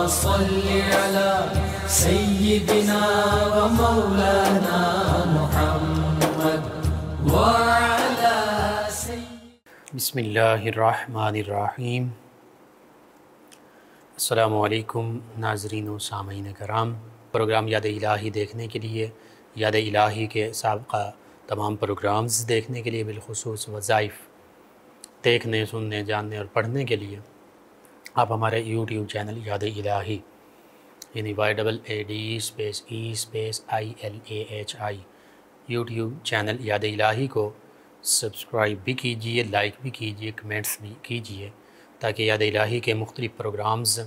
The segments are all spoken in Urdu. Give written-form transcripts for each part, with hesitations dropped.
صل على سيدنا ومولانا محمد وعلى بسم اللہ الرحمن الرحیم۔ السلام علیکم ناظرین و سامعین کرام۔ پروگرام یاد الہی دیکھنے کے لیے، یاد الہی کے سابقہ تمام پروگرامز دیکھنے کے لیے، بالخصوص وظائف دیکھنے، سننے، جاننے اور پڑھنے کے لیے آپ ہمارے یوٹیوب چینل یاد الہی یعنی YADE_E_ILAHI یوٹیوب چینل یاد الہی کو سبسکرائب بھی کیجئے، لائک بھی کیجئے، کمنٹس بھی کیجئے، تاکہ یاد الہی کے مختلف پروگرامز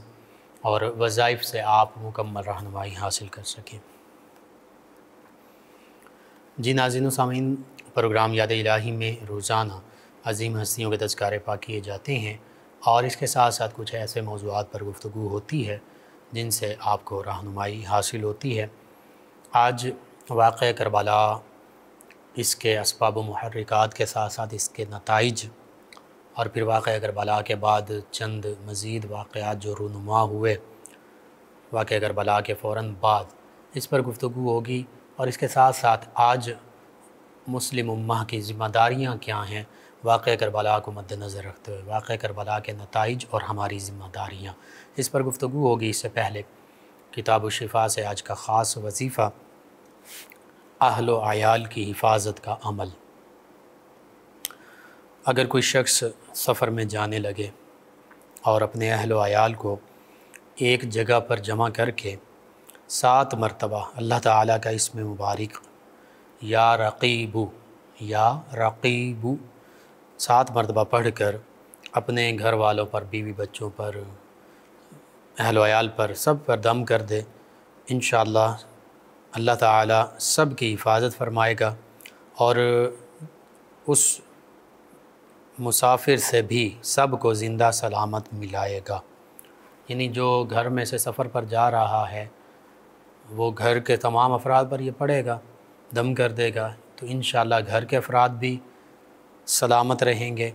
اور وظائف سے آپ مکمل رہنمائی حاصل کر سکیں۔ جی ناظرین و سامعین، پروگرام یاد الہی میں روزانہ عظیم ہستیوں کے تذکارے پاک کیے جاتے ہیں، اور اس کے ساتھ ساتھ کچھ ایسے موضوعات پر گفتگو ہوتی ہے جن سے آپ کو رہنمائی حاصل ہوتی ہے۔ آج واقعہ کربلا، اس کے اسباب و محرکات کے ساتھ ساتھ اس کے نتائج، اور پھر واقعہ کربلا کے بعد چند مزید واقعات جو رونما ہوئے واقعہ کربلا کے فوراً بعد، اس پر گفتگو ہوگی۔ اور اس کے ساتھ ساتھ آج مسلم امہ کی ذمہ داریاں کیا ہیں واقعہ کربلا کو مد نظر رکھتے ہوئے، واقعہ کربلا کے نتائج اور ہماری ذمہ داریاں، اس پر گفتگو ہوگی۔ اس سے پہلے کتاب الشفا سے آج کا خاص وظیفہ، اہل و عیال کی حفاظت کا عمل۔ اگر کوئی شخص سفر میں جانے لگے اور اپنے اہل و عیال کو ایک جگہ پر جمع کر کے 7 مرتبہ اللہ تعالیٰ کا اسم مبارک یا رقیبو 7 مرتبہ پڑھ کر اپنے گھر والوں پر، بیوی بچوں پر، اہل و عیال پر، سب پر دم کر دے، انشاءاللہ اللہ تعالیٰ سب کی حفاظت فرمائے گا، اور اس مسافر سے بھی سب کو زندہ سلامت ملائے گا۔ یعنی جو گھر میں سے سفر پر جا رہا ہے وہ گھر کے تمام افراد پر یہ پڑے گا، دم کر دے گا، تو انشاءاللہ گھر کے افراد بھی سلامت رہیں گے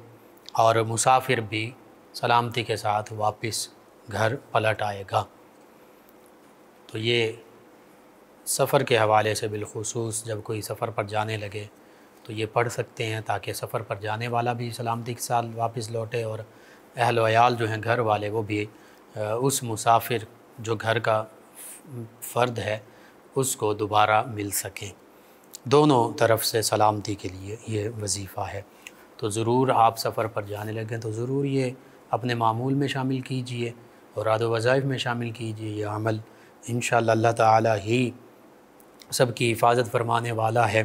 اور مسافر بھی سلامتی کے ساتھ واپس گھر پلٹ آئے گا۔ تو یہ سفر کے حوالے سے بالخصوص جب کوئی سفر پر جانے لگے تو یہ پڑھ سکتے ہیں، تاکہ سفر پر جانے والا بھی سلامتی کے ساتھ واپس لوٹے، اور اہل و عیال جو ہیں گھر والے، وہ بھی اس مسافر جو گھر کا فرد ہے اس کو دوبارہ مل سکیں۔ دونوں طرف سے سلامتی کے لیے یہ وظیفہ ہے۔ تو ضرور آپ سفر پر جانے لگیں تو ضرور یہ اپنے معمول میں شامل کیجئے اور عاد و وظائف میں شامل کیجئے یہ عمل۔ انشاءاللہ اللہ تعالیٰ ہی سب کی حفاظت فرمانے والا ہے۔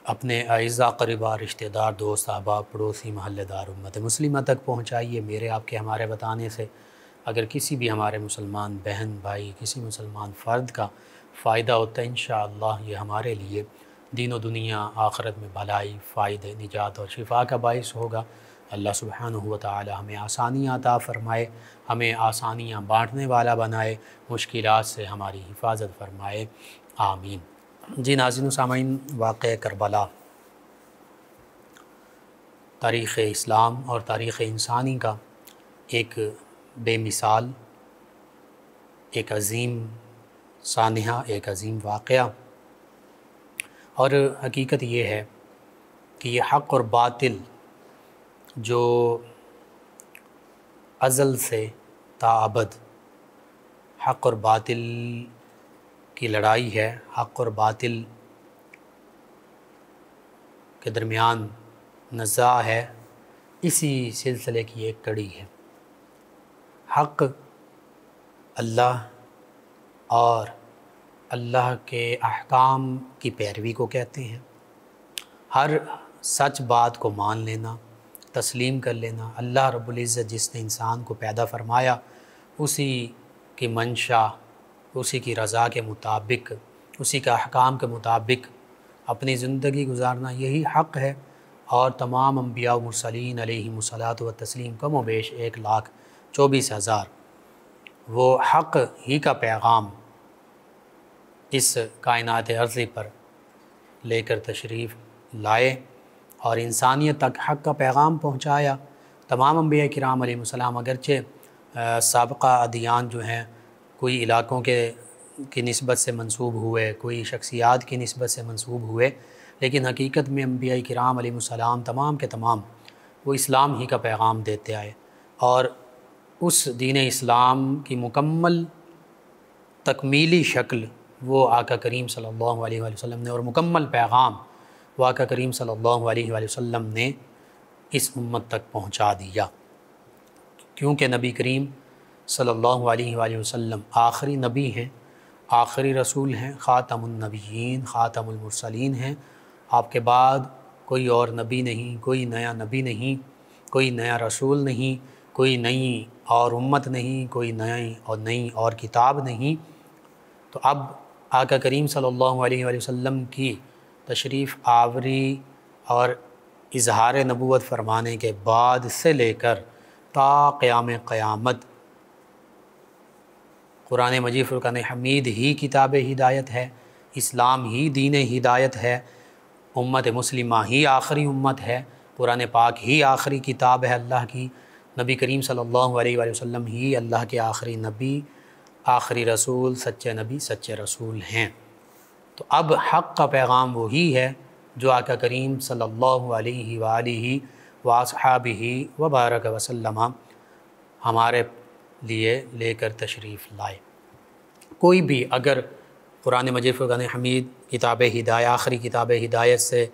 اپنے اعزاء، قریبا، رشتہ دار، دوست، احباب، پڑوسی، محلہ دار، امت مسلمہ تک پہنچائیے۔ میرے، آپ کے، ہمارے بتانے سے اگر کسی بھی ہمارے مسلمان بہن بھائی، کسی مسلمان فرد کا فائدہ ہوتا ہے، انشاءاللہ یہ ہمارے لیے دین و دنیا آخرت میں بھلائی، فائدے، نجات اور شفا کا باعث ہوگا۔ اللہ سبحانہ و تعالی ہمیں آسانیاں عطا فرمائے، ہمیں آسانیاں بانٹنے والا بنائے، مشکلات سے ہماری حفاظت فرمائے، آمین۔ جی ناظرین و سامعین، واقعہ کربلا تاریخ اسلام اور تاریخ انسانی کا ایک بے مثال، ایک عظیم سانحہ، ایک عظیم واقعہ، اور حقیقت یہ ہے کہ یہ حق اور باطل جو ازل سے تا ابد حق اور باطل کی لڑائی ہے، حق اور باطل کے درمیان نزاع ہے، اسی سلسلے کی ایک کڑی ہے۔ حق اللہ اور اللہ کے احکام کی پیروی کو کہتے ہیں، ہر سچ بات کو مان لینا، تسلیم کر لینا۔ اللہ رب العزت جس نے انسان کو پیدا فرمایا، اسی کی منشا، اسی کی رضا کے مطابق، اسی کا احکام کے مطابق اپنی زندگی گزارنا، یہی حق ہے۔ اور تمام انبیاء و مرسلین علیہم الصلاۃ والتسلیم، کم و بیش 1,24,000 وہ حق ہی کا پیغام اس کائنات ارضی پر لے کر تشریف لائے اور انسانیت تک حق کا پیغام پہنچایا۔ تمام انبیاء کرام علیہ السلام اگرچہ سابقہ ادیان جو ہیں کوئی علاقوں کی نسبت سے منسوب ہوئے، کوئی شخصیات کی نسبت سے منسوب ہوئے، لیکن حقیقت میں انبیاء کرام علیہ السلام تمام کے تمام وہ اسلام ہی کا پیغام دیتے آئے، اور اس دین اسلام کی مکمل تکمیلی شکل وہ آقا کریم صلی اللہ علیہ وآلہ وسلم نے، اور مکمل پیغام وہ آقا کریم صلی اللہ علیہ وآلہ وسلم نے اس امت تک پہنچا دیا، کیونکہ نبی کریم صلی اللہ علیہ وآلہ وسلم آخری نبی ہیں، آخری رسول ہیں، خاتم النبیین، خاتم المرسلین ہیں۔ آپ کے بعد کوئی اور نبی نہیں، کوئی نیا نبی نہیں، کوئی نیا رسول نہیں، کوئی نئی اور امت نہیں، کوئی نئی اور کتاب نہیں۔ تو اب آقا کریم صلی اللہ علیہ وآلہ وسلم کی تشریف آوری اور اظہار نبوت فرمانے کے بعد سے لے کر تا قیام قیامت قرآن مجید فرقان حمید ہی کتاب ہدایت ہے، اسلام ہی دین ہدایت ہے، امت مسلمہ ہی آخری امت ہے، قرآن پاک ہی آخری کتاب ہے اللہ کی، نبی کریم صلی اللہ علیہ وآلہ وسلم ہی اللہ کے آخری نبی، آخری رسول، سچے نبی، سچے رسول ہیں۔ تو اب حق کا پیغام وہی ہے جو آقا کریم صلی اللہ علیہ وآلہ واصحابہ وبارک وسلم ہمارے لیے لے کر تشریف لائے۔ کوئی بھی اگر قرآن مجید فرقان حمید کتاب ہدایت، آخری کتاب ہدایت سے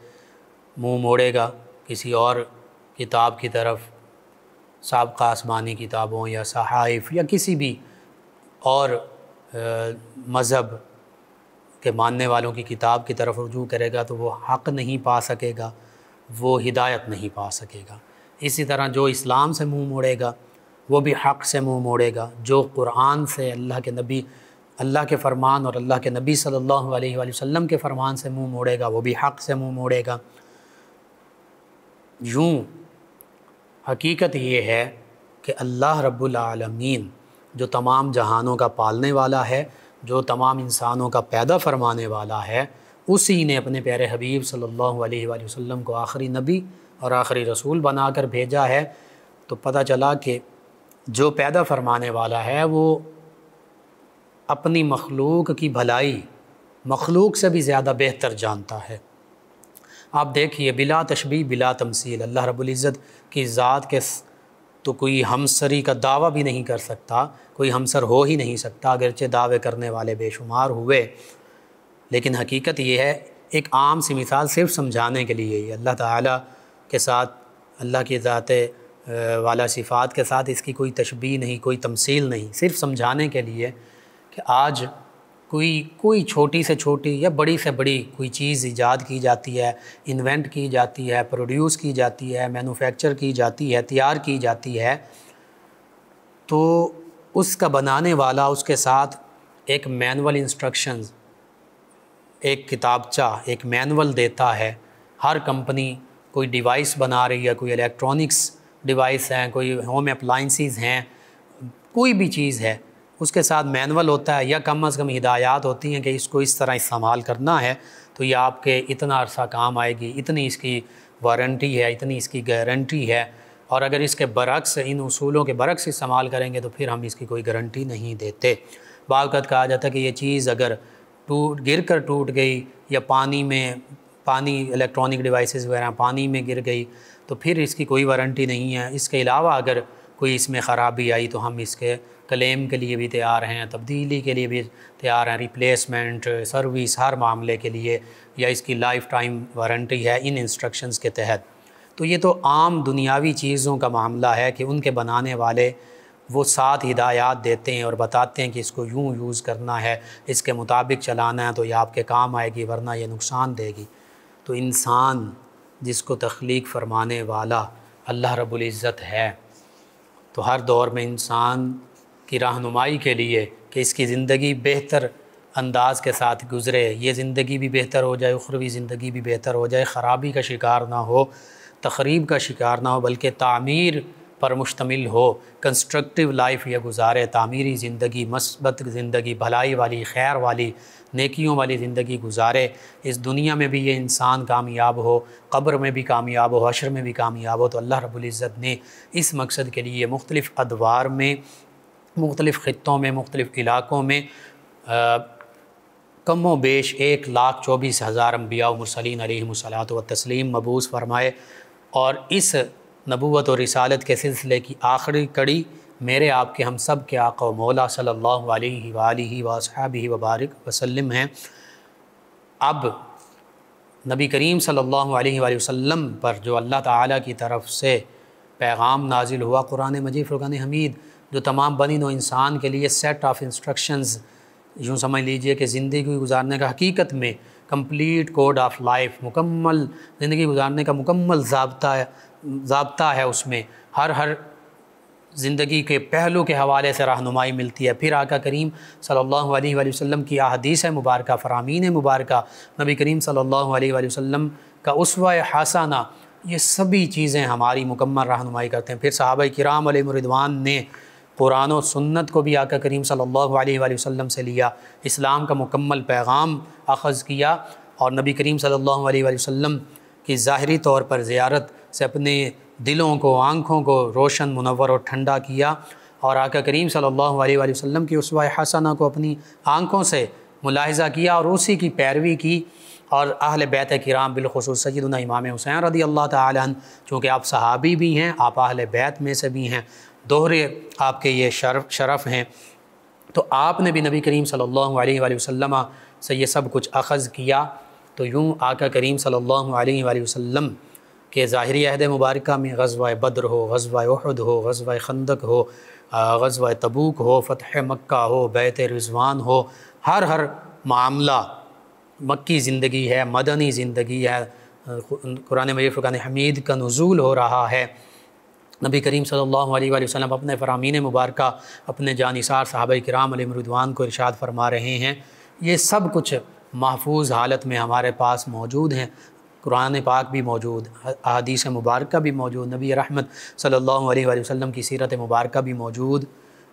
منہ موڑے گا کسی اور کتاب کی طرف، سابقہ آسمانی کتابوں یا صحائف یا کسی بھی اور مذہب کے ماننے والوں کی کتاب کی طرف رجوع کرے گا، تو وہ حق نہیں پا سکے گا، وہ ہدایت نہیں پا سکے گا۔ اسی طرح جو اسلام سے منہ موڑے گا وہ بھی حق سے منہ موڑے گا، جو قرآن سے اللہ کے نبی، اللہ کے فرمان اور اللہ کے نبی صلی اللہ علیہ وآلہ وسلم کے فرمان سے منہ موڑے گا وہ بھی حق سے منہ موڑے گا۔ یوں حقیقت یہ ہے کہ اللہ رب العالمین جو تمام جہانوں کا پالنے والا ہے، جو تمام انسانوں کا پیدا فرمانے والا ہے، اسی نے اپنے پیارے حبیب صلی اللہ علیہ وآلہ وسلم کو آخری نبی اور آخری رسول بنا کر بھیجا ہے۔ تو پتہ چلا کہ جو پیدا فرمانے والا ہے وہ اپنی مخلوق کی بھلائی مخلوق سے بھی زیادہ بہتر جانتا ہے۔ آپ دیکھیے بلا تشبیہ بلا تمثیل، اللہ رب العزت کی ذات کے تو کوئی ہمسری کا دعویٰ بھی نہیں کر سکتا، کوئی ہمسر ہو ہی نہیں سکتا، اگرچہ دعوے کرنے والے بے شمار ہوئے، لیکن حقیقت یہ ہے، ایک عام سی مثال صرف سمجھانے کے لیے، اللہ تعالیٰ کے ساتھ، اللہ کی ذات والا صفات کے ساتھ اس کی کوئی تشبیہ نہیں، کوئی تمثیل نہیں، صرف سمجھانے کے لیے کہ آج کوئی چھوٹی سے چھوٹی یا بڑی سے بڑی کوئی چیز ایجاد کی جاتی ہے، انوینٹ کی جاتی ہے، پروڈیوس کی جاتی ہے، مینوفیکچر کی جاتی ہے، تیار کی جاتی ہے، تو اس کا بنانے والا اس کے ساتھ ایک مینول انسٹرکشنز، ایک کتابچہ، ایک مینول دیتا ہے۔ ہر کمپنی کوئی ڈیوائس بنا رہی ہے، کوئی الیکٹرانکس ڈیوائس ہیں، کوئی ہوم اپلائنسز ہیں، کوئی بھی چیز ہے، اس کے ساتھ مینول ہوتا ہے یا کم از کم ہدایات ہوتی ہیں کہ اس کو اس طرح استعمال کرنا ہے تو یہ آپ کے اتنا عرصہ کام آئے گی، اتنی اس کی وارنٹی ہے، اتنی اس کی گارنٹی ہے، اور اگر اس کے برعکس، ان اصولوں کے برعکس استعمال کریں گے تو پھر ہم اس کی کوئی گارنٹی نہیں دیتے۔ بعض اوقات کہا جاتا ہے کہ یہ چیز اگر گر کر ٹوٹ گئی یا پانی الیکٹرانک ڈیوائسز وغیرہ پانی میں گر گئی تو پھر اس کی کوئی وارنٹی نہیں ہے۔ اس کے علاوہ اگر کوئی اس میں خرابی آئی تو ہم اس کے کلیم کے لیے بھی تیار ہیں، تبدیلی کے لیے بھی تیار ہیں، ریپلیسمنٹ، سروس، ہر معاملے کے لیے، یا اس کی لائف ٹائم وارنٹی ہے ان انسٹرکشنز کے تحت۔ تو یہ تو عام دنیاوی چیزوں کا معاملہ ہے کہ ان کے بنانے والے وہ 7 ہدایات دیتے ہیں اور بتاتے ہیں کہ اس کو یوں یوز کرنا ہے، اس کے مطابق چلانا ہے تو یہ آپ کے کام آئے گی ورنہ یہ نقصان دے گی۔ تو انسان جس کو تخلیق فرمانے والا اللہ رب العزت ہے، تو ہر دور میں انسان کی رہنمائی کے لیے کہ اس کی زندگی بہتر انداز کے ساتھ گزرے، یہ زندگی بھی بہتر ہو جائے، اخروی زندگی بھی بہتر ہو جائے، خرابی کا شکار نہ ہو، تخریب کا شکار نہ ہو، بلکہ تعمیر پر مشتمل ہو، کنسٹرکٹیو لائف یہ گزارے، تعمیری زندگی، مثبت زندگی، بھلائی والی، خیر والی، نیکیوں والی زندگی گزارے، اس دنیا میں بھی یہ انسان کامیاب ہو، قبر میں بھی کامیاب ہو، حشر میں بھی کامیاب ہو۔ تو اللہ رب العزت نے اس مقصد کے لیے مختلف ادوار میں مختلف خطوں میں مختلف علاقوں میں کم و بیش 1,24,000 انبیاء و مرسلین علیہم الصلاۃ والتسلیم مبعوث فرمائے، اور اس نبوت و رسالت کے سلسلے کی آخری کڑی میرے آپ کے ہم سب کے آقا و مولا صلی اللہ علیہ وآلہ وصحبہ وبارک وسلم ہیں۔ اب نبی کریم صلی اللہ علیہ وآلہ وسلم پر جو اللہ تعالیٰ کی طرف سے پیغام نازل ہوا، قرآن مجید فرقان حمید، جو تمام بنی نوع انسان کے لیے سیٹ آف انسٹرکشنز، یوں سمجھ لیجئے کہ زندگی گزارنے کا حقیقت میں کمپلیٹ کوڈ آف لائف، مکمل زندگی گزارنے کا مکمل ضابطہ ہے، اس میں ہر زندگی کے پہلو کے حوالے سے رہنمائی ملتی ہے۔ پھر آقا کریم صلی اللہ علیہ وآلہ وسلم کی احادیث مبارکہ، فرامین مبارکہ، نبی کریم صلی اللہ علیہ وآلہ وسلم کا اسوہ حسنہ، یہ سبھی چیزیں ہماری مکمل رہنمائی کرتے ہیں۔ پھر صحابہ کرام علیہم رضوان نے قرآن و سنت کو بھی آقا کریم صلی اللہ علیہ وآلہ وسلم سے لیا، اسلام کا مکمل پیغام اخذ کیا، اور نبی کریم صلی اللہ علیہ وآلہ وسلم کی ظاہری طور پر زیارت سے اپنے دلوں کو، آنکھوں کو روشن، منور اور ٹھنڈا کیا، اور آقا کریم صلی اللہ علیہ وآلہ وسلم کی اسوہ حسنہ کو اپنی آنکھوں سے ملاحظہ کیا اور اسی کی پیروی کی، اور اہل بیت کرام بالخصوص سیدنا امام حسین رضی اللہ تعالیٰ عنہ، چونکہ آپ صحابی بھی ہیں، آپ اہل بیت میں سے بھی ہیں، دوہرے آپ کے یہ شرف ہیں، تو آپ نے بھی نبی کریم صلی اللہ علیہ وآلہ وسلم سے یہ سب کچھ اخذ کیا۔ تو یوں آقا کریم صلی اللہ علیہ وآلہ وسلم کہ ظاہری عہد مبارکہ میں غزوہ بدر ہو، غزوہ احد ہو، غزوہ خندق ہو، غزوہ تبوک ہو، فتح مکہ ہو، بیعت رضوان ہو، ہر معاملہ مکی زندگی ہے، مدنی زندگی ہے، قرآن مجید فرقان حمید کا نزول ہو رہا ہے، نبی کریم صلی اللہ علیہ وآلہ وسلم اپنے فرامین مبارکہ اپنے جانثار صحابہ کرام علیہم رضوان کو ارشاد فرما رہے ہیں، یہ سب کچھ محفوظ حالت میں ہمارے پاس موجود ہیں، قرآن پاک بھی موجود، احادیث مبارکہ بھی موجود، نبی رحمت صلی اللہ علیہ وآلہ وسلم کی سیرت مبارکہ بھی موجود،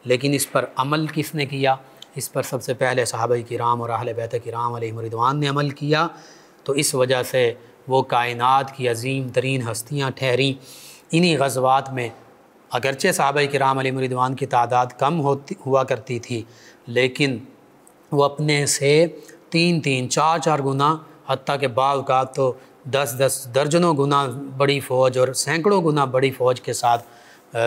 لیکن اس پر عمل کس نے کیا؟ اس پر سب سے پہلے صحابہ کرام اور اہل بیت کرام علیہم رضوان نے عمل کیا، تو اس وجہ سے وہ کائنات کی عظیم ترین ہستیاں ٹھہریں۔ انہی غزوات میں اگرچہ صحابہ کرام علیہم رضوان کی تعداد کم ہوا کرتی تھی، لیکن وہ اپنے سے 3 4 گنا، حتیٰ کہ بعض اوقات تو 10 درجنوں گنا بڑی فوج اور سینکڑوں گنا بڑی فوج کے ساتھ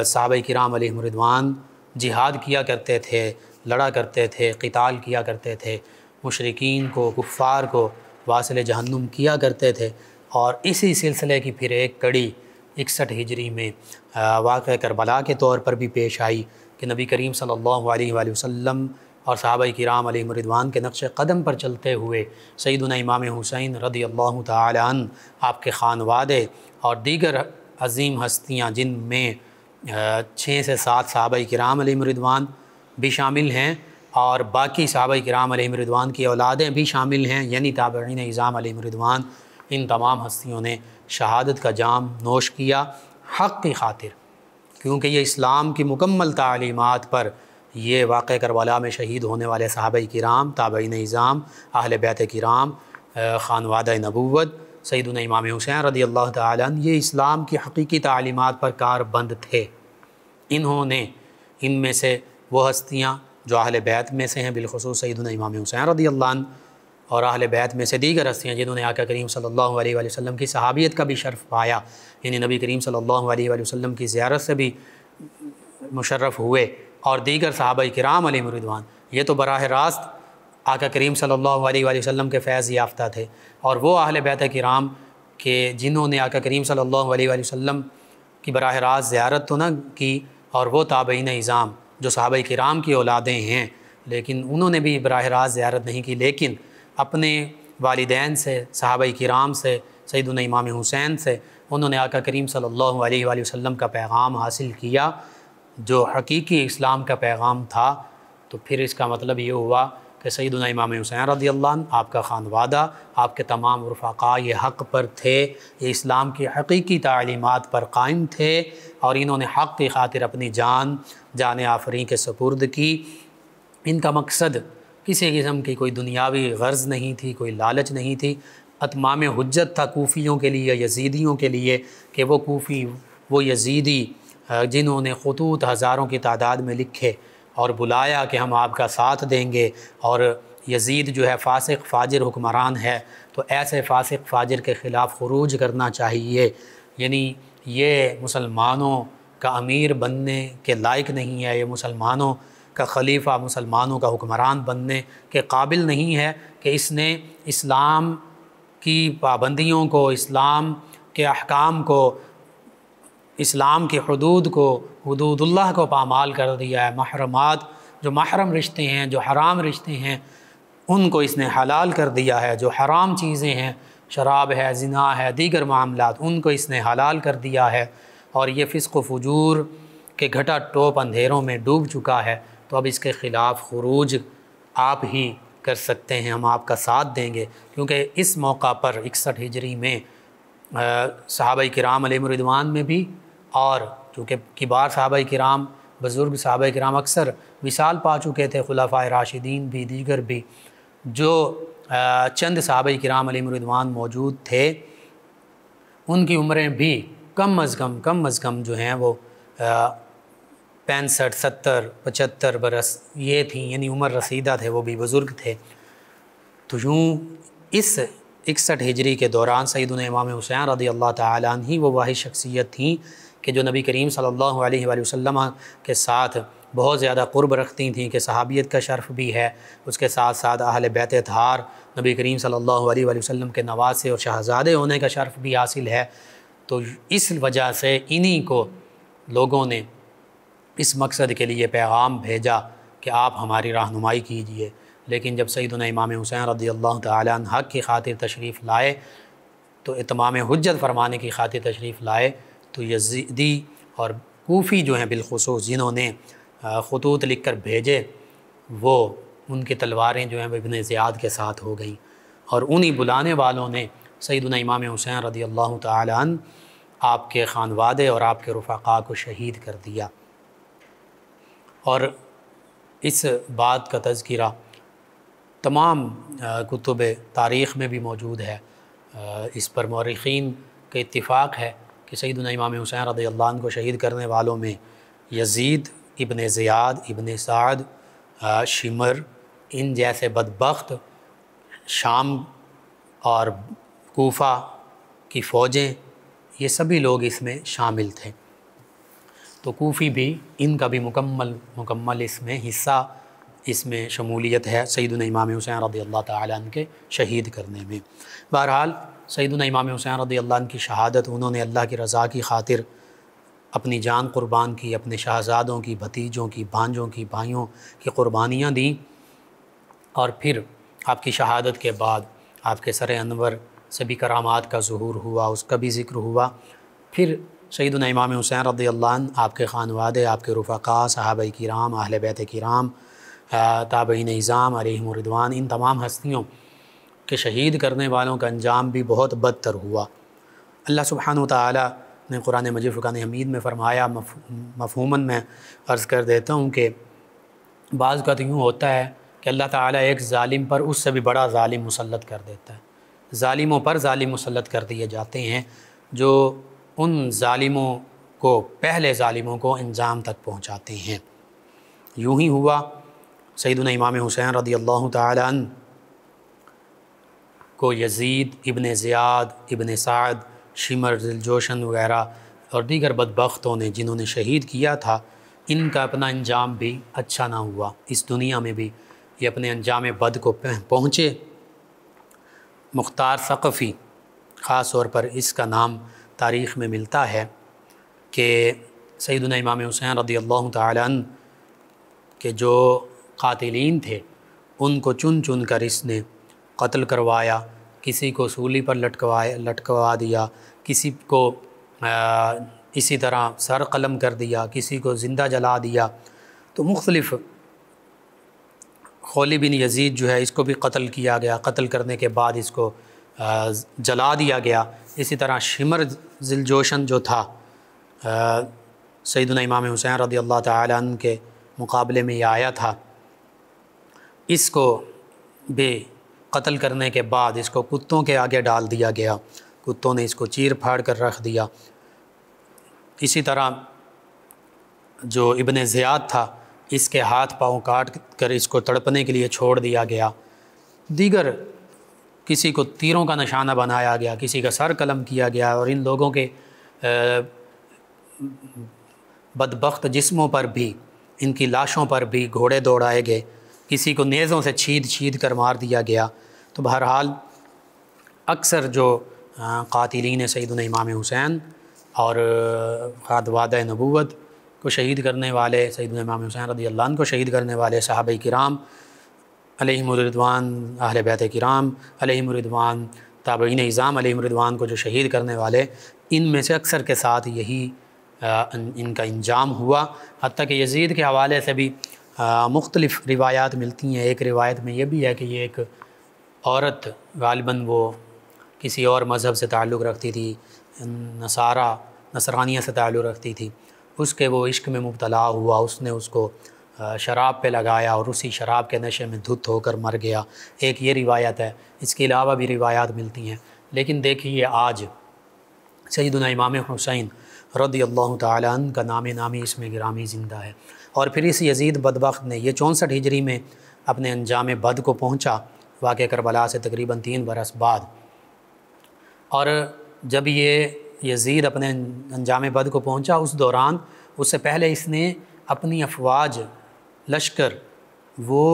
صحابہ کرام علیہم رضوان جہاد کیا کرتے تھے، لڑا کرتے تھے، قتال کیا کرتے تھے، مشرکین کو، کفار کو واصل جہنم کیا کرتے تھے۔ اور اسی سلسلے کی پھر ایک کڑی 61 ہجری میں واقعہ کربلا کے طور پر بھی پیش آئی کہ نبی کریم صلی اللہ علیہ وآلہ وسلم اور صحابہ کرام علیہم رضوان کے نقش قدم پر چلتے ہوئے سیدنا امام حسین رضی اللہ تعالی عنہ، آپ کے خانوادے اور دیگر عظیم ہستیاں جن میں 6 سے 7 صحابہ کرام علیہم رضوان بھی شامل ہیں اور باقی صحابہ کرام علیہم رضوان کی اولادیں بھی شامل ہیں، یعنی تابعین اعظام علیہم رضوان، ان تمام ہستیوں نے شہادت کا جام نوش کیا حق کی خاطر، کیونکہ یہ اسلام کی مکمل تعلیمات پر یہ واقعہ کربلا میں شہید ہونے والے صحابہ کرام، تابعین اعظام، اہل بیت کرام، خانوادہ نبوت، سیدنا امام حسین رضی اللہ تعالیٰ عنہ، یہ اسلام کی حقیقی تعلیمات پر کاربند تھے۔ انہوں نے ان میں سے وہ ہستیاں جو اہل بیت میں سے ہیں، بالخصوص سیدنا امام حسین رضی اللہ عنہ، اور اہل بیت میں سے دیگر ہستیاں جنہوں نے آقا کریم صلی اللہ علیہ وآلہ وسلم کی صحابیت کا بھی شرف پایا، یعنی نبی کریم صلی اللہ علیہ وآلہ وسلم کی زیارت سے بھی مشرف ہوئے، اور دیگر صحابہ کرام علیہم رضوان، یہ تو براہ راست آقا کریم صلی اللہ علیہ وآلہ وسلم کے فیض یافتہ تھے، اور وہ اہل بیت کرام کہ جنہوں نے آقا کریم صلی اللہ علیہ وآلہ وسلم کی براہ راست زیارت تو نہ کی، اور وہ تابعین اعظام جو صحابہ کرام کی اولادیں ہیں، لیکن انہوں نے بھی براہ راست زیارت نہیں کی، لیکن اپنے والدین سے، صحابہ کرام سے، سیدنا امام حسین سے انہوں نے آقا کریم صلی اللہ علیہ وآلہ وسلم کا پیغام حاصل کیا جو حقیقی اسلام کا پیغام تھا۔ تو پھر اس کا مطلب یہ ہوا کہ سیدنا امام حسین رضی اللہ عنہ، آپ کا خانوادہ، آپ کے تمام رفقاء یہ حق پر تھے، یہ اسلام کی حقیقی تعلیمات پر قائم تھے، اور انہوں نے حق کی خاطر اپنی جان آفریں کے سپرد کی۔ ان کا مقصد کسی قسم کی کوئی دنیاوی غرض نہیں تھی، کوئی لالچ نہیں تھی، اتمام حجت تھا کوفیوں کے لیے، یزیدیوں کے لیے، کہ وہ کوفی، وہ یزیدی جنہوں نے خطوط ہزاروں کی تعداد میں لکھے اور بلایا کہ ہم آپ کا ساتھ دیں گے، اور یزید جو ہے فاسق فاجر حکمران ہے، تو ایسے فاسق فاجر کے خلاف خروج کرنا چاہیے، یعنی یہ مسلمانوں کا امیر بننے کے لائق نہیں ہے، یہ مسلمانوں کا خلیفہ، مسلمانوں کا حکمران بننے کے قابل نہیں ہے کہ اس نے اسلام کی پابندیوں کو، اسلام کے احکام کو، اسلام کی حدود کو، حدود اللہ کو پامال کر دیا ہے۔ محرمات، جو محرم رشتے ہیں، جو حرام رشتے ہیں، ان کو اس نے حلال کر دیا ہے۔ جو حرام چیزیں ہیں، شراب ہے، زنا ہے، دیگر معاملات، ان کو اس نے حلال کر دیا ہے، اور یہ فسق و فجور کے گھٹا ٹوپ اندھیروں میں ڈوب چکا ہے۔ تو اب اس کے خلاف خروج آپ ہی کر سکتے ہیں، ہم آپ کا ساتھ دیں گے، کیونکہ اس موقع پر 61 ہجری میں صحابہ کرام علیہم الرضوان میں بھی، اور چونکہ کبار صحابہ کرام، بزرگ صحابہ کرام اکثر وصال پا چکے تھے، خلفائے راشدین بھی، دیگر بھی، جو چند صحابہ کرام علیہم الرضوان موجود تھے، ان کی عمریں بھی کم از کم جو ہیں وہ 65 70 75 برس یہ تھیں، یعنی عمر رسیدہ تھے، وہ بھی بزرگ تھے۔ تو یوں اس 61 ہجری کے دوران سیدنا امام حسین رضی اللہ تعالیٰ عنہ ہی وہ واحد شخصیت تھیں کہ جو نبی کریم صلی اللہ علیہ وآلہ وسلم کے ساتھ بہت زیادہ قرب رکھتی تھیں، کہ صحابیت کا شرف بھی ہے، اس کے ساتھ ساتھ اہل بیت اطہار نبی کریم صلی اللہ علیہ وآلہ وسلم کے نواسے اور شہزادے ہونے کا شرف بھی حاصل ہے۔ تو اس وجہ سے انہی کو لوگوں نے اس مقصد کے لیے پیغام بھیجا کہ آپ ہماری رہنمائی کیجئے۔ لیکن جب سیدنا امام حسین رضی اللہ تعالیٰ عنہ حق کی خاطر تشریف لائے، تو اتمام حجت فرمانے کی خاطر تشریف لائے، تو یزیدی اور کوفی جو ہیں بالخصوص، جنہوں نے خطوط لکھ کر بھیجے، وہ ان کی تلواریں جو ہیں وہ ابن زیاد کے ساتھ ہو گئیں، اور انہی بلانے والوں نے سیدنا امام حسین رضی اللہ تعالیٰ عنہ آپ کے خانوادے اور آپ کے رفقاء کو شہید کر دیا۔ اور اس بات کا تذکرہ تمام کتب تاریخ میں بھی موجود ہے۔ اس پر مورخین کا اتفاق ہے کہ سیدنا امام حسین رضی اللہ عنہ کو شہید کرنے والوں میں یزید ابن زیاد، ابن سعد، شمر، ان جیسے بدبخت، شام اور کوفہ کی فوجیں، یہ سبھی لوگ اس میں شامل تھے۔ تو کوفی بھی، ان کا بھی مکمل اس میں حصہ، اس میں شمولیت ہے سیدنا امام حسین رضی اللہ تعالیٰ عنہ کے شہید کرنے میں۔ بہرحال سیدنا امام حسین رضی اللہ عنہ کی شہادت، انہوں نے اللہ کی رضا کی خاطر اپنی جان قربان کی، اپنے شہزادوں کی، بھتیجوں کی، بھانجوں کی، بھائیوں کی قربانیاں دیں، اور پھر آپ کی شہادت کے بعد آپ کے سر انور سے بھی کرامات کا ظہور ہوا، اس کا بھی ذکر ہوا۔ پھر سیدنا امام حسین رضی اللہ عنہ، آپ کے خانوادے، آپ کے رفقاء، صحابہ کرام، اہل بیت کرام، تابعین اعظام علیہم الرضوان، ان تمام ہستیوں کے شہید کرنے والوں کا انجام بھی بہت بدتر ہوا۔ اللہ سبحانہ وتعالی نے قرآن مجید فرقان حمید میں فرمایا، مفہوماً میں عرض کر دیتا ہوں کہ بعض کا تو یوں ہوتا ہے کہ اللہ تعالیٰ ایک ظالم پر اس سے بھی بڑا ظالم مسلط کر دیتا ہے، ظالموں پر ظالم مسلط کر دیے جاتے ہیں، جو ان ظالموں کو، پہلے ظالموں کو انجام تک پہنچاتے ہیں۔ یوں ہی ہوا، سیدنا امام حسین رضی اللہ تعالیٰ عنہ کو یزید ابن زیاد، ابن سعد، شمر، ذوالجوشن وغیرہ اور دیگر بدبختوں نے، جنہوں نے شہید کیا تھا، ان کا اپنا انجام بھی اچھا نہ ہوا، اس دنیا میں بھی یہ اپنے انجام بد کو پہنچے۔ مختار ثقفی خاص طور پر اس کا نام تاریخ میں ملتا ہے کہ سیدنا امام حسین رضی اللہ تعالیٰ عنہ کے جو قاتلین تھے، ان کو چن چن کر اس نے قتل کروایا، کسی کو سولی پر لٹکوا دیا، کسی کو اسی طرح سر قلم کر دیا، کسی کو زندہ جلا دیا۔ تو مختلف، خولی بن یزید جو ہے، اس کو بھی قتل کیا گیا، قتل کرنے کے بعد اس کو جلا دیا گیا۔ اسی طرح شمر ذوالجوشن جو تھا، سیدنا امام حسین رضی اللہ تعالیٰ عنہ کے مقابلے میں یہ آیا تھا، اس کو بھی قتل کرنے کے بعد اس کو کتوں کے آگے ڈال دیا گیا، کتوں نے اس کو چیر پھاڑ کر رکھ دیا۔ اسی طرح جو ابن زیاد تھا، اس کے ہاتھ پاؤں کاٹ کر اس کو تڑپنے کے لیے چھوڑ دیا گیا، دیگر کسی کو تیروں کا نشانہ بنایا گیا، کسی کا سر قلم کیا گیا، اور ان لوگوں کے بدبخت جسموں پر بھی، ان کی لاشوں پر بھی گھوڑے دوڑائے گئے، کسی کو نیزوں سے چھید کر مار دیا گیا۔ تو بہرحال اکثر جو قاتلین سیدنا امام حسین اور وعدہ نبوت کو شہید کرنے والے، سیدنا امام حسین رضی اللہ عنہ کو شہید کرنے والے صحابہ کرام علیہم الرضوان، اہل بیت کرام علیہم الرضوان، تابعین اعظام علیہم الرضوان کو جو شہید کرنے والے، ان میں سے اکثر کے ساتھ یہی ان کا انجام ہوا۔ حتیٰ کہ یزید کے حوالے سے بھی مختلف روایات ملتی ہیں۔ ایک روایت میں یہ بھی ہے کہ یہ ایک عورت، غالباً وہ کسی اور مذہب سے تعلق رکھتی تھی، نصرانیہ سے تعلق رکھتی تھی، اس کے وہ عشق میں مبتلا ہوا، اس نے اس کو شراب پہ لگایا اور اسی شراب کے نشے میں دھت ہو کر مر گیا۔ ایک یہ روایت ہے، اس کے علاوہ بھی روایات ملتی ہیں۔ لیکن دیکھیے آج سیدنا امام حسین رضی اللہ تعالیٰ عنہ کا نامی اس میں گرامی زندہ ہے، اور پھر اس یزید بدبخت نے یہ 64 ہجری میں اپنے انجام بد کو پہنچا، واقعہ کربلا سے تقریباً 3 برس بعد۔ اور جب یہ یزید اپنے انجام بد کو پہنچا، اس دوران اس سے پہلے اس نے اپنی افواج، لشکر وہ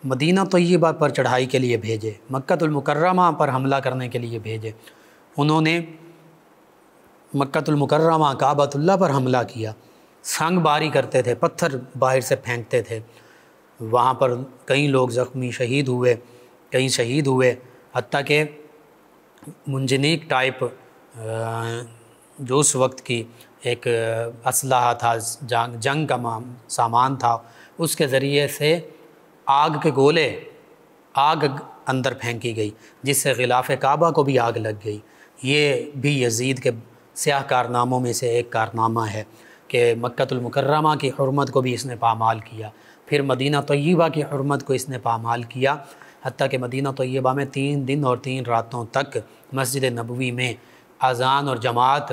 مدینہ طیبہ پر چڑھائی کے لیے بھیجے، مکہ المکرمہ پر حملہ کرنے کے لیے بھیجے۔ انہوں نے مکہ المکرمہ کعبۃ اللہ پر حملہ کیا، سنگ باری کرتے تھے، پتھر باہر سے پھینکتے تھے، وہاں پر کئی لوگ زخمی شہید ہوئے، حتیٰ کہ منجنیق ٹائپ جو اس وقت کی ایک اسلحہ تھا، جنگ کا سامان تھا، اس کے ذریعے سے آگ کے گولے، آگ اندر پھینکی گئی، جس سے غلاف کعبہ کو بھی آگ لگ گئی۔ یہ بھی یزید کے سیاہ کارناموں میں سے ایک کارنامہ ہے کہ مکہ المکرمہ کی حرمت کو بھی اس نے پامال کیا، پھر مدینہ طیبہ کی حرمت کو اس نے پامال کیا، حتیٰ کہ مدینہ طیبہ میں 3 دن اور 3 راتوں تک مسجد نبوی میں اذان اور جماعت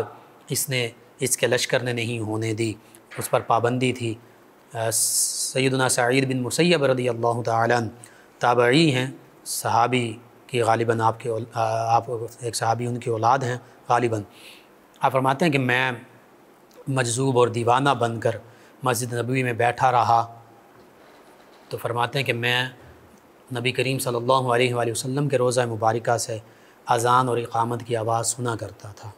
اس کے لشکر نے نہیں ہونے دی، اس پر پابندی تھی۔ سیدنا سعید بن مسیب رضی اللہ تعالیٰ عنہ تابعی ہیں، صحابی کی غالباً آپ ایک صحابی ان کی اولاد ہیں غالباً۔ آپ فرماتے ہیں کہ میں مجذوب اور دیوانہ بن کر مسجد نبوی میں بیٹھا رہا، تو فرماتے ہیں کہ میں نبی کریم صلی اللہ علیہ وآلہ وسلم کے روضہ مبارکہ سے اذان اور اقامت کی آواز سنا کرتا تھا۔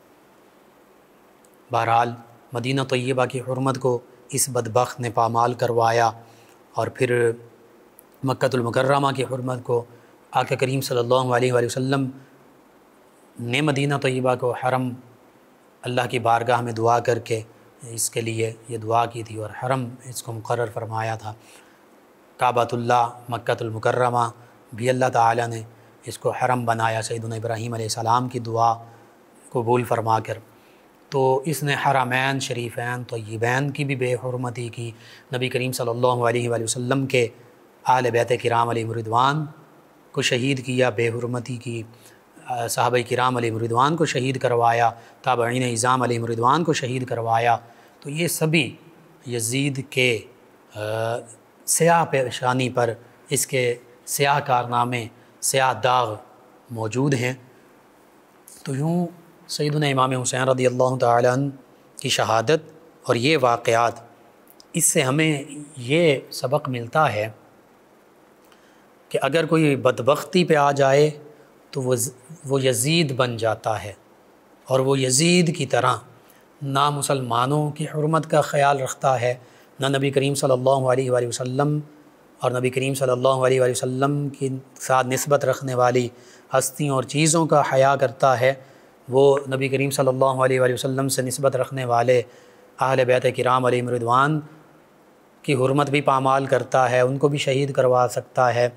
بہرحال مدینہ طیبہ کی حرمت کو اس بدبخت نے پامال کروایا، اور پھر مکہ المکرمہ کی حرمت کو آقا کریم صلی اللہ علیہ وآلہ وسلم نے مدینہ طیبہ کو حرم، اللہ کی بارگاہ میں دعا کر کے اس کے لیے یہ دعا کی تھی، اور حرم اس کو مقرر فرمایا تھا۔ کعبۃ اللہ مکہ المکرمہ بھی اللہ تعالیٰ نے اس کو حرم بنایا، سیدنا ابراہیم علیہ السلام کی دعا قبول فرما کر۔ تو اس نے حرمین شریفین طیبین کی بھی بے حرمتی کی، نبی کریم صلی اللہ علیہ وآلہ وسلم کے اہل بیت کرام علیہ الرضوان کو شہید کیا، بے حرمتی کی، صحابہ کرام علیہ الرضوان کو شہید کروایا، تابعین اعظام علیہ الرضوان کو شہید کروایا۔ تو یہ سبھی یزید کے سیاہ پیشانی پر اس کے سیاہ کارنامے، سیاہ داغ موجود ہیں۔ تو یوں سیدنا امام حسین رضی اللہ تعالیٰ عنہ کی شہادت اور یہ واقعات، اس سے ہمیں یہ سبق ملتا ہے کہ اگر کوئی بدبختی پہ آ جائے تو وہ یزید بن جاتا ہے، اور وہ یزید کی طرح نہ مسلمانوں کی حرمت کا خیال رکھتا ہے، نہ نبی کریم صلی اللہ علیہ وآلہ وسلم اور نبی کریم صلی اللہ علیہ وآلہ وسلم کی ساتھ نسبت رکھنے والی ہستیوں اور چیزوں کا حیا کرتا ہے، وہ نبی کریم صلی اللہ علیہ وآلہ وسلم سے نسبت رکھنے والے اہل بیت کرام علیہ الرضوان کی حرمت بھی پامال کرتا ہے، ان کو بھی شہید کروا سکتا ہے،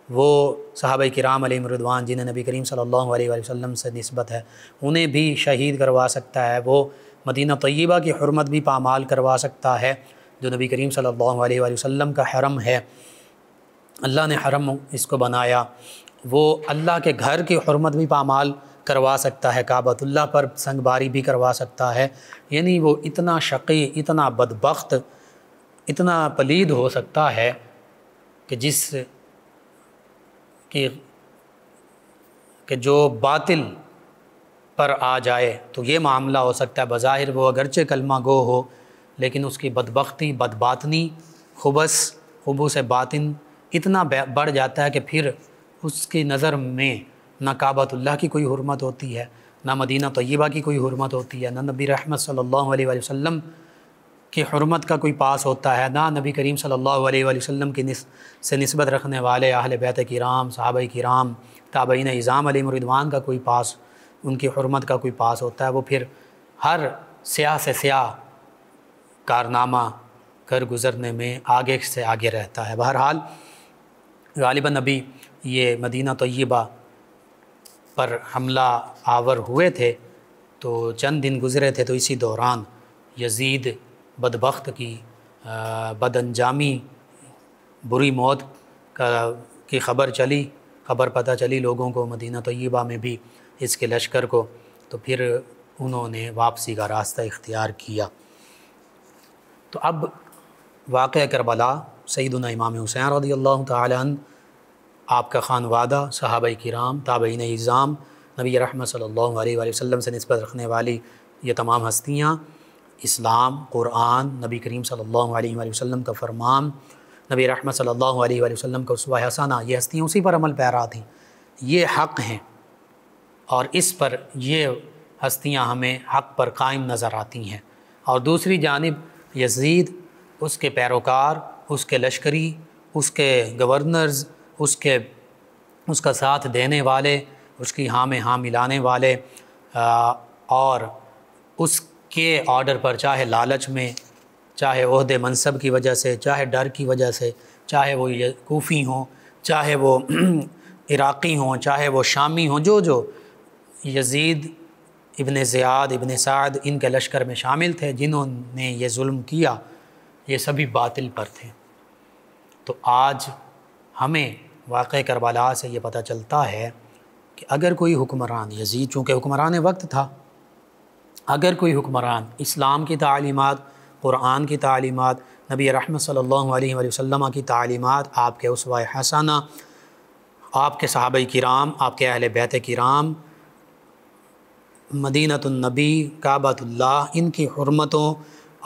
وہ صحابہ کرام علیہ الرضوان جنہیں نبی کریم صلی اللہ علیہ وآلہ وسلم سے نسبت ہے انہیں بھی شہید کروا سکتا ہے، وہ مدینہ طیبہ کی حرمت بھی پامال کروا سکتا ہے جو نبی کریم صلی اللہ علیہ وآلہ وسلم کا حرم ہے، اللہ نے حرم اس کو بنایا، وہ اللہ کے گھر کی حرمت بھی پامال کروا سکتا ہے، کعبۃ اللہ پر سنگ باری بھی کروا سکتا ہے۔ یعنی وہ اتنا شقی، اتنا بدبخت اتنا پلید ہو سکتا ہے کہ کہ جو باطل پر آ جائے تو یہ معاملہ ہو سکتا ہے بظاہر وہ اگرچہ کلمہ گو ہو لیکن اس کی بدبختی، بدباطنی، خبث باطن اتنا بڑھ جاتا ہے کہ پھر اس کی نظر میں نہ کعبۃ اللہ کی کوئی حرمت ہوتی ہے، نہ مدینہ طیبہ کی کوئی حرمت ہوتی ہے، نہ نبی رحمت صلی اللہ علیہ وآلہ وسلم کی حرمت کا کوئی پاس ہوتا ہے، نہ نبی کریم صلی اللہ علیہ وآلہ وسلم کی سے نسبت رکھنے والے اہل بیت کرام، صحابہ کرام، تابعین اعظام علیہم رضوان کا کوئی پاس، ان کی حرمت کا کوئی پاس ہوتا ہے۔ وہ پھر ہر سیاہ سے سیاہ کارنامہ کر گزرنے میں آگے سے آگے رہتا ہے۔ بہرحال غالباً ابھی یہ مدینہ طیبہ پر حملہ آور ہوئے تھے تو چند دن گزرے تھے، تو اسی دوران یزید بدبخت کی بد انجامی، بری موت کی خبر پتہ چلی لوگوں کو مدینہ طیبہ میں بھی اس کے لشکر کو، تو پھر انہوں نے واپسی کا راستہ اختیار کیا۔ تو اب واقعہ کربلا، سیدنا امام حسین رضی اللہ تعالی عنہ، آپ کا خانوادہ، صحابہ کرام، تابعین اعظام، نبی رحمت صلی اللہ علیہ وآلہ وسلم سے نسبت رکھنے والی یہ تمام ہستیاں، اسلام، قرآن، نبی کریم صلی اللہ علیہ وآلہ وسلم کا فرمان، نبی رحمت صلی اللہ علیہ وآلہ وسلم کا اسوہ حسنہ، یہ ہستیاں اسی پر عمل پیرا تھیں، یہ حق ہیں، اور اس پر یہ ہستیاں ہمیں حق پر قائم نظر آتی ہیں۔ اور دوسری جانب یزید، اس کے پیروکار، اس کے لشکری، اس کے گورنرز، اس کا ساتھ دینے والے، اس کی ہاں میں ہاں ملانے والے، اور اس کے آرڈر پر چاہے لالچ میں، چاہے عہدے منصب کی وجہ سے، چاہے ڈر کی وجہ سے، چاہے وہ کوفی ہوں، چاہے وہ عراقی ہوں، چاہے وہ شامی ہوں، جو یزید ابن زیاد ابن سعد ان کے لشکر میں شامل تھے، جنہوں نے یہ ظلم کیا، یہ سبھی باطل پر تھے۔ تو آج ہمیں واقعہ کربلا سے یہ پتہ چلتا ہے کہ اگر کوئی حکمران، یزید چونکہ حکمران وقت تھا، اگر کوئی حکمران اسلام کی تعلیمات، قرآن کی تعلیمات، نبی رحمت صلی اللہ علیہ وآلہ وسلم کی تعلیمات، آپ کے اسوہ حسنہ، آپ کے صحابہ کرام، آپ کے اہل بیت کرام، مدینہ النبی، کعبۃ اللہ، ان کی حرمتوں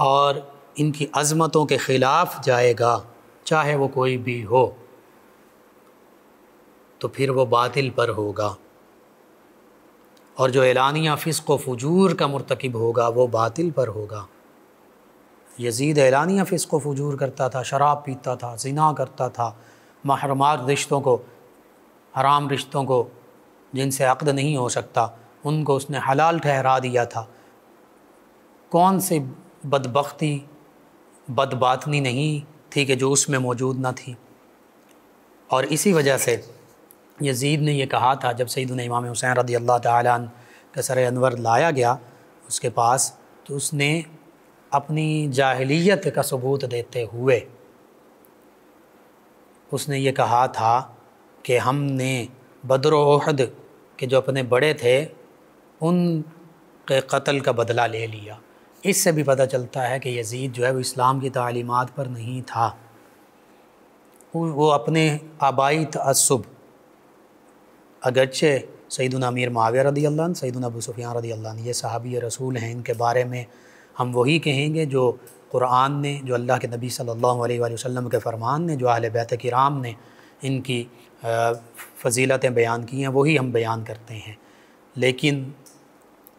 اور ان کی عظمتوں کے خلاف جائے گا، چاہے وہ کوئی بھی ہو، تو پھر وہ باطل پر ہوگا، اور جو اعلانیہ فسق و فجور کا مرتکب ہوگا وہ باطل پر ہوگا۔ یزید اعلانیہ فسق و فجور کرتا تھا، شراب پیتا تھا، زنا کرتا تھا، محرمات رشتوں کو، حرام رشتوں کو، جن سے عقد نہیں ہو سکتا، ان کو اس نے حلال ٹھہرا دیا تھا۔ کون سی بدبختی، بدباطنی نہیں تھی کہ جو اس میں موجود نہ تھی؟ اور اسی وجہ سے یزید نے یہ کہا تھا، جب سیدنا امام حسین رضی اللہ تعالیٰ عنہ کا سر انور لایا گیا اس کے پاس، تو اس نے اپنی جاہلیت کا ثبوت دیتے ہوئے اس نے یہ کہا تھا کہ ہم نے بدر و احد کے جو اپنے بڑے تھے ان کے قتل کا بدلہ لے لیا۔ اس سے بھی پتہ چلتا ہے کہ یزید جو ہے وہ اسلام کی تعلیمات پر نہیں تھا، وہ اپنے آبائی تعصب، اگرچہ سیدنا امیر معاویہ رضی اللہ عنہ، سیدنا ابو سفیان رضی اللہ عنہ یہ صحابی رسول ہیں، ان کے بارے میں ہم وہی کہیں گے جو قرآن نے، جو اللہ کے نبی صلی اللہ علیہ وآلہ وسلم کے فرمان نے، جو اہل بیت کرام نے ان کی فضیلتیں بیان کی ہیں، وہی ہم بیان کرتے ہیں۔ لیکن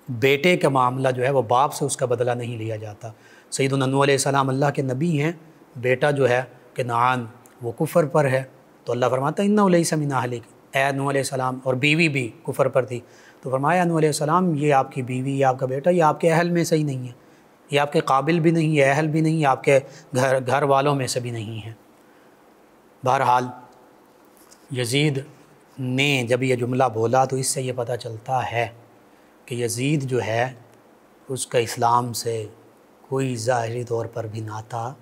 بیٹے کا معاملہ جو ہے وہ باپ سے اس کا بدلہ نہیں لیا جاتا۔ سیدنا نوح علیہ السلام اللہ کے نبی ہیں، بیٹا جو ہے کنعان وہ کفر پر ہے، تو اللہ فرماتا ہے اِنَّهُ لَيْسَ مِنْ أَهْلِكَ، اے نوح علیہ السلام، اور بیوی بھی کفر پر تھی، تو فرمایا نوح علیہ السلام یہ آپ کی بیوی، یہ آپ کا بیٹا، یہ آپ کے اہل میں سے ہی نہیں ہے، یہ آپ کے قابل بھی نہیں ہے، اہل بھی نہیں ہے، آپ کے گھر والوں میں سے بھی نہیں ہے۔ بہرحال یزید نے جب یہ جملہ بولا تو اس سے یہ پتہ چلتا ہے کہ یزید جو ہے اس کا اسلام سے کوئی ظاہری طور پر بھی ناتا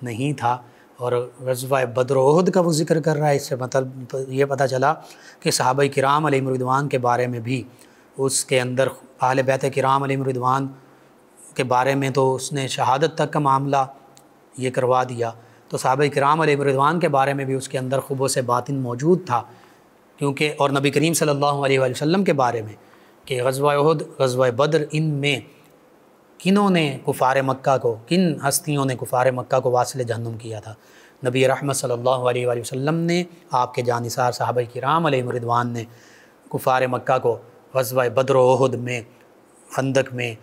نہیں تھا، اور غزوہ بدر و احد کا وہ ذکر کر رہا ہے۔ اس سے مطلب یہ پتہ چلا کہ صحابہ کرام علیہم رضوان کے بارے میں بھی اس کے اندر، اہل بیت کرام علیہم رضوان کے بارے میں تو اس نے شہادت تک کا معاملہ یہ کروا دیا۔ تو صحابہ کرام علیہ رضوان کے بارے میں بھی اس کے اندر خبث باطن موجود تھا، کیونکہ اور نبی کریم صلی اللہ علیہ وآلہ وسلم کے بارے میں کہ غزوہ احد، غزوہ بدر، ان میں کنوں نے کفار مکہ کو، کن ہستیوں نے کفار مکہ کو واصل جہنم کیا تھا؟ نبی رحمت صلی اللہ علیہ وآلہ وسلم نے، آپ کے جانثار صحابہ کرام علیہ رضوان نے کفار مکہ کو غزوہ بدر و احد میں، خندق میں،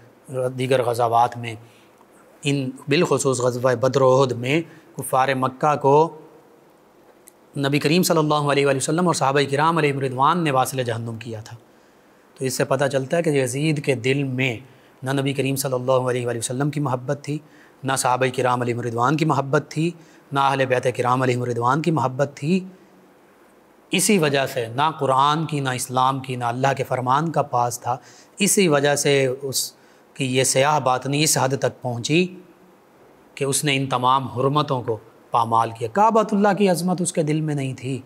دیگر غزوات میں، ان بالخصوص غزوہ بدر و احد میں کفار مکہ کو نبی کریم صلی اللہ علیہ وآلہ وسلم اور صحابہ کرام علیہ رضوان نے واصل جہنم کیا تھا۔ تو اس سے پتہ چلتا ہے کہ یزید کے دل میں نہ نبی کریم صلی اللہ علیہ وآلہ وسلم کی محبت تھی، نہ صحابہ کرام علیہ رضوان کی محبت تھی، نہ اہل بیت کرام علیہ رضوان کی محبت تھی۔ اسی وجہ سے نہ قرآن کی، نہ اسلام کی، نہ اللہ کے فرمان کا پاس تھا۔ اسی وجہ سے اس کی یہ سیاہ باطنی اس حد تک پہنچی کہ اس نے ان تمام حرمتوں کو پامال کیا۔ کعبۃ اللہ کی عظمت اس کے دل میں نہیں تھی،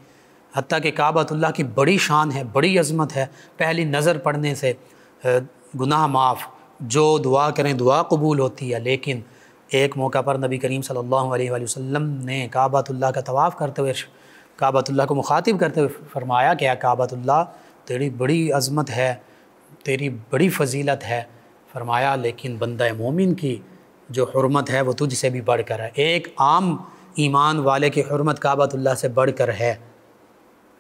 حتیٰ کہ کعبۃ اللہ کی بڑی شان ہے، بڑی عظمت ہے، پہلی نظر پڑنے سے گناہ معاف، جو دعا کریں دعا قبول ہوتی ہے۔ لیکن ایک موقع پر نبی کریم صلی اللہ علیہ وآلہ وسلم نے کعبۃ اللہ کا طواف کرتے ہوئے کعبۃ اللہ کو مخاطب کرتے ہوئے فرمایا کہ اے کعبۃ اللہ، تیری بڑی عظمت ہے، تیری بڑی فضیلت ہے۔ فرمایا لیکن بندہ مومن کی جو حرمت ہے وہ تجھ سے بھی بڑھ کر ہے، ایک عام ایمان والے کی حرمت کعبۃ اللہ سے بڑھ کر ہے۔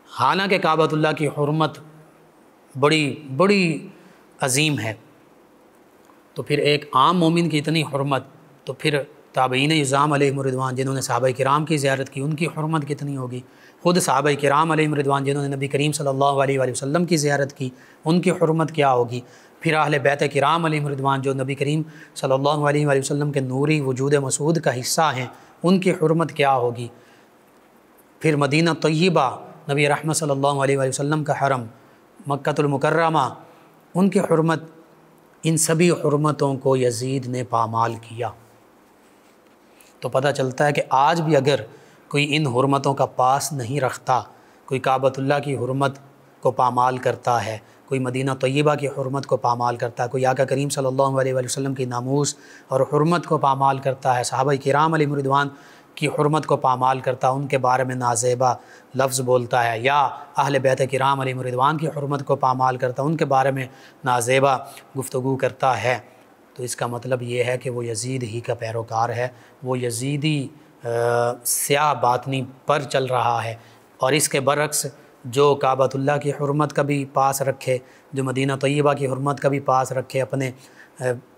حالانکہ کعبۃ اللہ کی حرمت بڑی عظیم ہے، تو پھر ایک عام مومن کی اتنی حرمت، تو پھر تابعین اعظام علیہ رضوان جنہوں نے صحابہ کرام کی زیارت کی، ان کی حرمت کتنی ہوگی؟ خود صحابہ کرام علیہ رضوان جنہوں نے نبی کریم صلی اللہ علیہ وآلہ وسلم کی زیارت کی، ان کی حرمت کیا ہوگی؟ پھر اہل بیت کرام علیہ رضوان جو نبی کریم صلی اللہ علیہ وآلہ وسلم کے نوری وجود مسعود کا حصہ ہیں، ان کی حرمت کیا ہوگی؟ پھر مدینہ طیبہ، نبی رحمت صلی اللہ علیہ وآلہ وسلم کا حرم، مکۃ المکرمہ، ان کی حرمت، ان سبھی حرمتوں کو یزید نے پامال کیا۔ تو پتہ چلتا ہے کہ آج بھی اگر کوئی ان حرمتوں کا پاس نہیں رکھتا، کوئی کعبۃ اللہ کی حرمت کو پامال کرتا ہے، کوئی مدینہ طیبہ کی حرمت کو پامال کرتا ہے، کوئی آقا کریم صلی اللہ علیہ وآلہ وسلم کی ناموس اور حرمت کو پامال کرتا ہے، صحابہ کرام علیہ رضوان کی حرمت کو پامال کرتا ہے، ان کے بارے میں نازیبا لفظ بولتا ہے، یا اہل بیت کرام علیہ رضوان کی حرمت کو پامال کرتا ہے، ان کے بارے میں نازیبا گفتگو کرتا ہے، تو اس کا مطلب یہ ہے کہ وہ یزید ہی کا پیروکار ہے، وہ یزیدی سیاہ باطنی پر چل رہا ہے۔ اور اس کے برعکس جو کعبۃ اللہ کی حرمت کا بھی پاس رکھے، جو مدینہ طیبہ کی حرمت کا بھی پاس رکھے،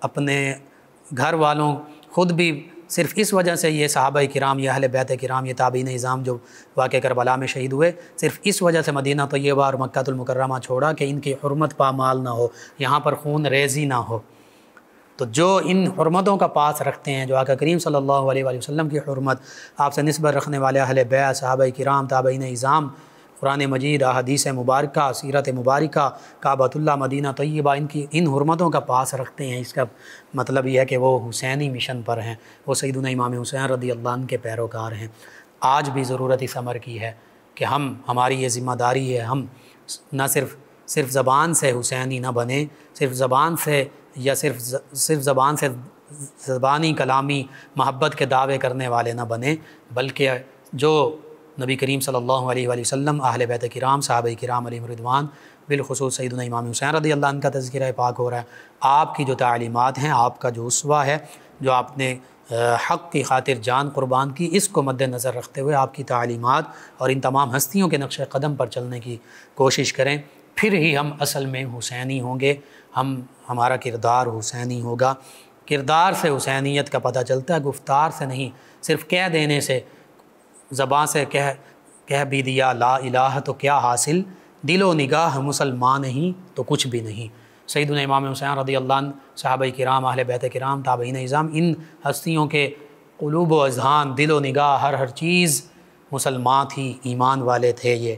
اپنے گھر والوں، خود بھی صرف اس وجہ سے یہ صحابہ کرام، یہ اہل بیت کرام، یہ تابعین اعظام جو واقع کربلا میں شہید ہوئے، صرف اس وجہ سے مدینہ طیبہ اور مکۃ المکرمہ چھوڑا کہ ان کی حرمت پامال نہ ہو، یہاں پر خون ریزی نہ ہو۔ تو جو ان حرمتوں کا پاس رکھتے ہیں، جو آقا کریم صلی اللہ علیہ وآلہ وسلم کی حرمت، آپ سے نسبت رکھنے والے اہل بیت، صحابہ کرام، تابعین اعظام، قرآن مجید، احادیث مبارکہ، سیرت مبارکہ، کعبۃ اللہ، مدینہ طیبہ، ان حرمتوں کا پاس رکھتے ہیں، اس کا مطلب یہ ہے کہ وہ حسینی مشن پر ہیں، وہ سیدنا امام حسین رضی اللہ عنہ کے پیروکار ہیں۔ آج بھی ضرورت اس امر کی ہے کہ ہماری یہ ذمہ داری ہے، ہم نہ صرف زبان سے حسینی نہ بنیں، صرف زبان سے یا صرف زبان سے زبانی کلامی محبت کے دعوے کرنے والے نہ بنیں، بلکہ جو نبی کریم صلی اللہ علیہ وآلہ وسلم، اہل بیت کرام، صحابہ کرام علیہ رضوان، بالخصوص سیدنا امام حسین رضی اللہ عنہ کا تذکرہ پاک ہو رہا ہے، آپ کی جو تعلیمات ہیں، آپ کا جو اسوہ ہے، جو آپ نے حق کی خاطر جان قربان کی، اس کو مد نظر رکھتے ہوئے آپ کی تعلیمات اور ان تمام ہستیوں کے نقش قدم پر چلنے کی کوشش کریں، پھر ہی ہم اصل میں حسینی ہوں گے، ہمارا کردار حسینی ہوگا۔ کردار سے حسینیت کا پتہ چلتا ہے، گفتار سے نہیں، صرف کہہ دینے سے، زبان سے کہہ بھی دیا لا الہ تو کیا حاصل، دل و نگاہ مسلمان نہیں تو کچھ بھی نہیں۔ سیدنا امام حسین رضی اللہ عنہ، صحابہ کرام، اہل بیت کرام، تابعین اعظام، ان ہستیوں کے قلوب و اذہان، دل و نگاہ، ہر چیز مسلمان تھی، ایمان والے تھے۔ یہ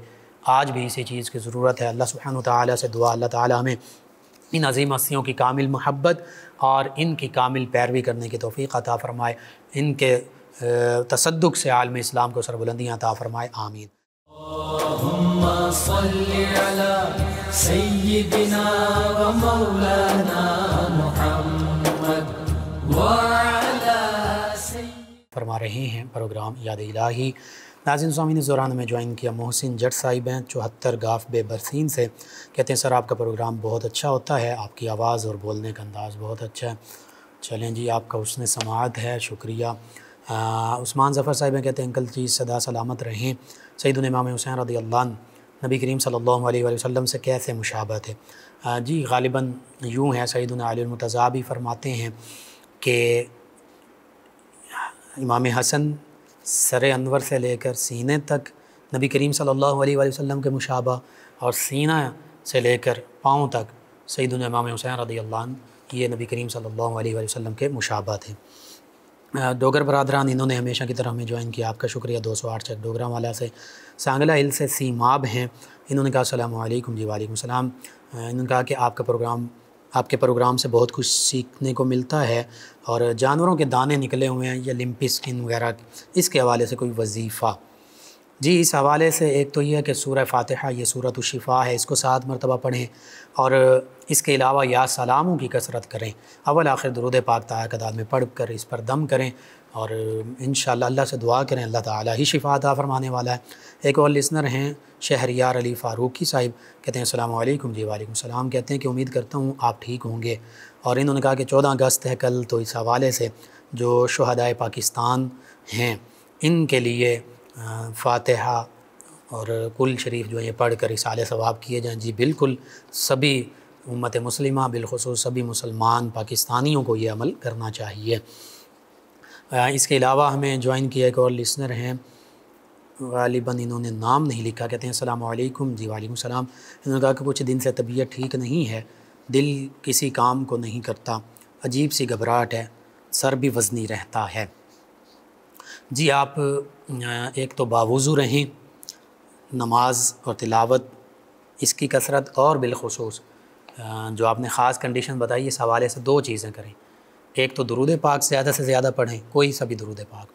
آج بھی اسی چیز کی ضرورت ہے۔ اللہ سبحانہ وتعالی سے دعا، اللہ تعالی ہمیں ان عظیم ہستیوں کی کامل محبت اور ان کی کامل پیروی کرنے کی توفیق عطا فرمائے، ان کے تصدق سے عالم اسلام کو سربلندیاں عطا فرمائے، آمین۔ اللہم صلی علی سیدنا و مولانا محمد وعلی فرما رہے ہیں پروگرام یاد الہی۔ ناظرین سامعین، اس دوران میں جوائن کیا محسن جٹ صاحب ہیں 74 گاف بے برسین سے، کہتے ہیں سر آپ کا پروگرام بہت اچھا ہوتا ہے، آپ کی آواز اور بولنے کا انداز بہت اچھا ہے۔ چلیں جی، آپ کا حسن سماعت ہے، شکریہ۔ عثمان ظفر صاحب ہیں، کہتے ہیں انکل جی صدا سلامت رہیں، سیدنا امام حسین رضی اللہ عنہ نبی کریم صلی اللہ علیہ وآلہ وسلم سے کیسے مشابہت ہے؟ جی غالباً یوں ہے، سیدنا علی المرتضیٰ بھی فرماتے ہیں کہ امام حسن سر انور سے لے کر سینے تک نبی کریم صلی اللہ علیہ وآلہ وسلم کے مشابہ، اور سینہ سے لے کر پاؤں تک سیدنا امام حسین رضی اللہ عنہ یہ نبی کریم صلی اللہ علیہ وآلہ وسلم کے مشابہ تھے۔ ڈوگر برادران انہوں نے ہمیشہ کی طرح ہمیں جوائن کیا، آپ کا شکریہ۔ 208 چک ڈوگرا والا سے سانگلہ ہل سے سیماب ہیں، انہوں نے کہا السلام علیکم۔ جی وعلیکم السلام۔ انہوں نے کہا کہ آپ کے پروگرام سے بہت کچھ سیکھنے کو ملتا ہے، اور جانوروں کے دانے نکلے ہوئے ہیں یا لمپی سکن وغیرہ، اس کے حوالے سے کوئی وظیفہ؟ جی اس حوالے سے ایک تو یہ ہے کہ سورہ فاتحہ یہ سورۃ الشفاء ہے، اس کو 7 مرتبہ پڑھیں، اور اس کے علاوہ یا سلاموں کی کثرت کریں، اول آخر درود پاک تعداد میں پڑھ کر اس پر دم کریں، اور انشاءاللہ اللہ سے دعا کریں، اللہ تعالیٰ ہی شفا عطا فرمانے والا ہے۔ ایک اور لسنر ہیں شہریار علی فاروقی صاحب، کہتے ہیں السلام علیکم۔ جی وعلیکم السلام۔ کہتے ہیں کہ امید کرتا ہوں آپ ٹھیک ہوں گے، اور انہوں نے کہا کہ 14 اگست ہے کل، تو اس حوالے سے جو شہدائے پاکستان ہیں ان کے لیے فاتحہ اور کل شریف جو ہے یہ پڑھ کر اصالہ ثواب کیے جائیں۔ جی بالکل، سبھی امت مسلمہ بالخصوص سبھی مسلمان پاکستانیوں کو یہ عمل کرنا چاہیے۔ اس کے علاوہ ہمیں جوائن کیا ایک اور لسنر ہیں، غالباً انہوں نے نام نہیں لکھا، کہتے ہیں السلام علیکم۔ جی وعلیکم السلام۔ انہوں نے کہا کہ کچھ دن سے طبیعت ٹھیک نہیں ہے، دل کسی کام کو نہیں کرتا، عجیب سی گھبراہٹ ہے، سر بھی وزنی رہتا ہے۔ جی آپ ایک تو باوضو رہیں، نماز اور تلاوت اس کی کثرت، اور بالخصوص جو آپ نے خاص کنڈیشن بتائی اس حوالے سے 2 چیزیں کریں، ایک تو درود پاک زیادہ سے زیادہ پڑھیں، کوئی سا بھی درود پاک،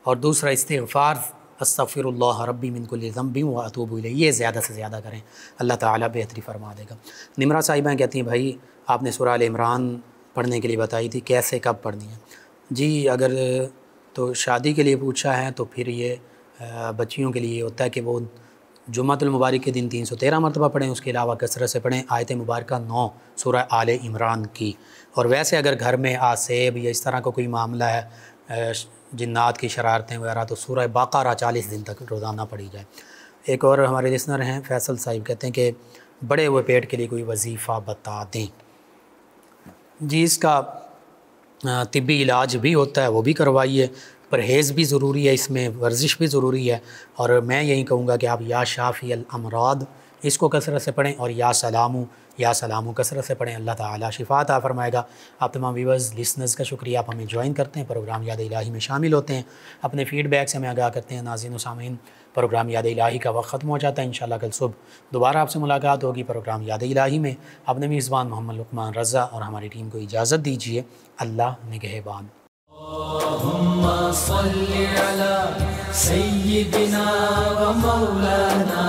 اور دوسرا استغفار استغفر اللہ ربی من کل ذنب و اتوب الیہ، یہ زیادہ سے زیادہ کریں، اللہ تعالیٰ بہتری فرما دے گا۔ نمرہ صاحبہ کہتی ہیں بھائی آپ نے سورہ آل عمران پڑھنے کے لیے بتائی تھی، کیسے کب پڑھنی ہے؟ جی اگر تو شادی کے لیے پوچھا ہے تو پھر یہ بچیوں کے لیے ہوتا ہے کہ وہ جمعۃ المبارک کے دن 313 مرتبہ پڑھیں، اس کے علاوہ کثرت سے پڑھیں آیت مبارکہ 9 سورہ آل عمران کی، اور ویسے اگر گھر میں آسیب یا اس طرح کا کوئی معاملہ ہے، جنات کی شرارتیں وغیرہ، تو سورہ بقرہ 40 دن تک روزانہ پڑھی جائے۔ ایک اور ہمارے لسنر ہیں فیصل صاحب، کہتے ہیں کہ بڑے ہوئے پیٹ کے لیے کوئی وظیفہ بتا دیں۔ جی اس کا طبی علاج بھی ہوتا ہے، وہ بھی کروائیے، پرہیز بھی ضروری ہے، اس میں ورزش بھی ضروری ہے، اور میں یہی کہوں گا کہ آپ یا شافی الامراض اس کو کثرت سے پڑھیں، اور یا سلامو کثرت سے پڑھیں، اللہ تعالیٰ شفا عطا فرمائے گا۔ آپ تمام ویورز لسنرز کا شکریہ، آپ ہمیں جوائن کرتے ہیں، پروگرام یاد الہی میں شامل ہوتے ہیں، اپنے فیڈ بیک سے ہمیں آگاہ کرتے ہیں۔ ناظرین و سامعین، پروگرام یاد الہی کا وقت ختم ہو جاتا ہے، انشاءاللہ کل صبح دوبارہ آپ سے ملاقات ہوگی پروگرام یاد الہی میں۔ اپنے میزبان محمد لقمان رضا اور ہماری ٹیم کو اجازت دیجیے، اللہ نگہبان۔ اللهم صل على سيدنا ومولانا